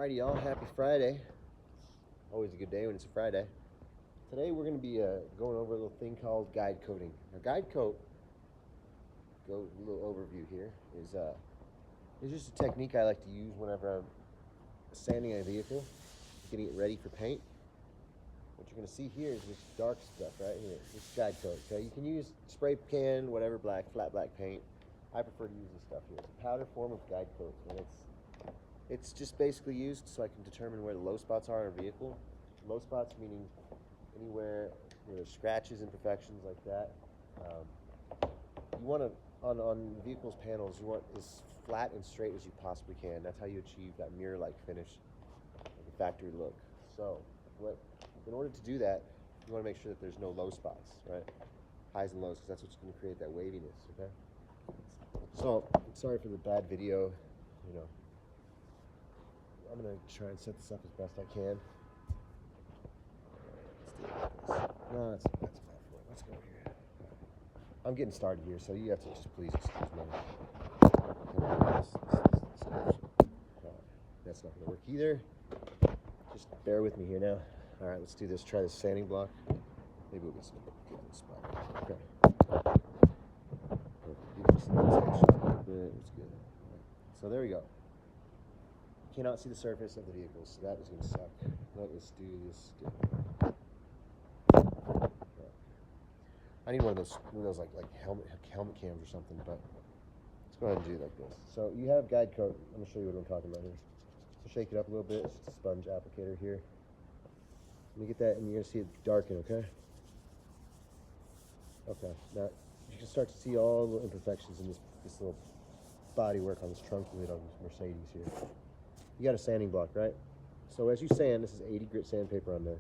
Alrighty, y'all. Happy Friday. Always a good day when it's a Friday. Today we're going to be going over a little thing called guide coating. Now, guide coat, go a little overview here, is just a technique I like to use whenever I'm sanding a vehicle, getting it ready for paint. What you're going to see here is this dark stuff right here. This guide coat. Okay, you can use spray can, whatever, black, flat black paint. I prefer to use this stuff here. It's a powder form of guide coat, and it's just basically used so I can determine where the low spots are in a vehicle. Low spots meaning anywhere where there's scratches, imperfections like that. You want to, on the vehicle's panels, you want as flat and straight as you possibly can. That's how you achieve that mirror-like finish, like a factory look. So, in order to do that, you want to make sure that there's no low spots, right? Highs and lows, because that's what's going to create that waviness, okay? So, I'm sorry for the bad video, you know. I'm going to try and set this up as best I can. No, that's enough for it. Let's go here. I'm getting started here, so you have to just please excuse me. That's not going to work either. Just bear with me here now. All right, let's do this. Try this sanding block. Maybe we'll get some good spot. Okay. It's good. So there we go. Cannot see the surface of the vehicle, so that is going to suck. Let us do this. I need one of those like helmet cams or something, but let's go ahead and do it like this. So you have guide coat. I'm going to show you what I'm talking about here. So shake it up a little bit. It's just a sponge applicator here. Let me get that, and you're going to see it darken, okay? Okay. Now, you can start to see all the imperfections in this little body work on this trunk lid on this Mercedes here. You got a sanding block, right? So as you sand, this is 80 grit sandpaper on there.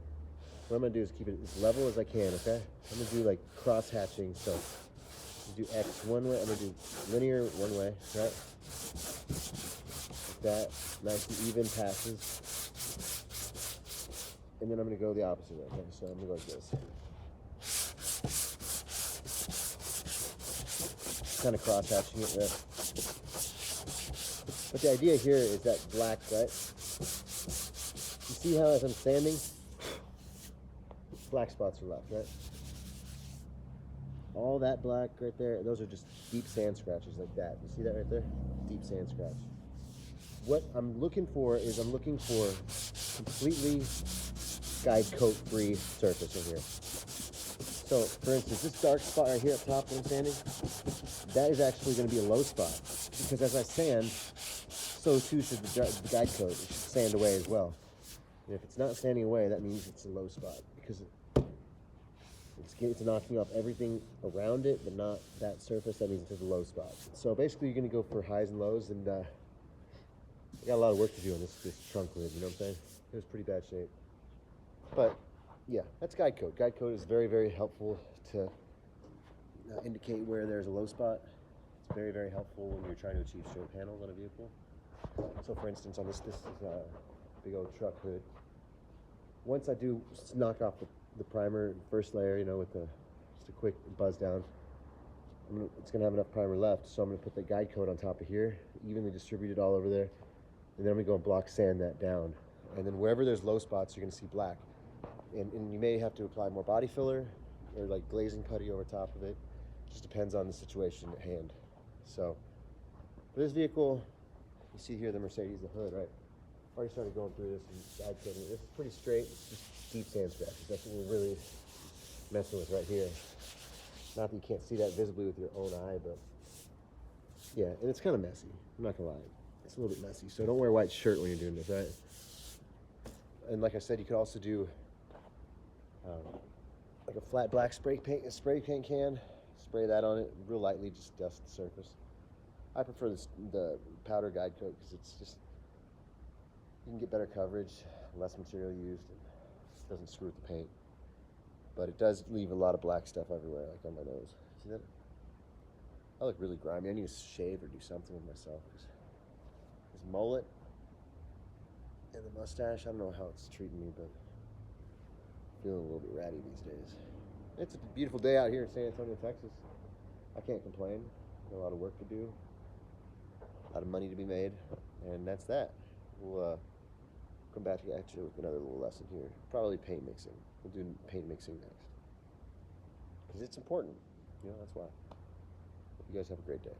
What I'm going to do is keep it as level as I can, okay? I'm going to do like cross hatching, so do X one way, I'm going to do linear one way, right? Like that, nice and even passes. And then I'm going to go the opposite way, okay? So I'm going to go like this. Kind of cross hatching it, right? But the idea here is that black, right? You see how as I'm sanding, black spots are left, right? All that black right there, those are just deep sand scratches like that. You see that right there? Deep sand scratch. What I'm looking for is completely guide coat free surface in here. So for instance, this dark spot right here up top when I'm sanding, that is actually going to be a low spot, because as I sand, so too should the guide coat. It should sand away as well. And if it's not sanding away, that means it's a low spot, because it's knocking off everything around it, but not that surface. That means it's a low spot. So basically, you're going to go for highs and lows, and I got a lot of work to do on this trunk lid. You know what I'm saying? It was pretty bad shape, but yeah, that's guide coat. Guide coat is very, very helpful to indicate where there's a low spot. It's very, very helpful when you're trying to achieve straight panels on a vehicle. So for instance, on this is a big old truck hood. Once I do knock off the primer, first layer, you know, with just a quick buzz down, it's going to have enough primer left, so I'm going to put the guide coat on top of here, evenly distributed all over there, and then I'm going to go and block sand that down. And then wherever there's low spots, you're going to see black. And you may have to apply more body filler or like glazing putty over top of it. Just depends on the situation at hand. So for this vehicle, you see here the Mercedes, the hood, right? Already started going through this and guide coating. This is pretty straight. It's just deep sand scratches. That's what we're really messing with right here. Not that you can't see that visibly with your own eye, but yeah, and it's kind of messy. I'm not gonna lie, it's a little bit messy. So don't wear a white shirt when you're doing this, right? And like I said, you could also do like a flat black spray paint can, spray that on it real lightly, just dust the surface. I prefer the powder guide coat because it's just, you can get better coverage, less material used, and it doesn't screw with the paint. But it does leave a lot of black stuff everywhere, like on my nose. See that? I look really grimy. I need to shave or do something with myself. This mullet and the mustache, I don't know how it's treating me, but feeling a little bit ratty these days. It's a beautiful day out here in San Antonio, Texas. I can't complain. Got a lot of work to do, a lot of money to be made, and that's that. We'll come back at you with another little lesson here. Probably paint mixing. We'll do paint mixing next. Because it's important. You know, that's why. Hope you guys have a great day.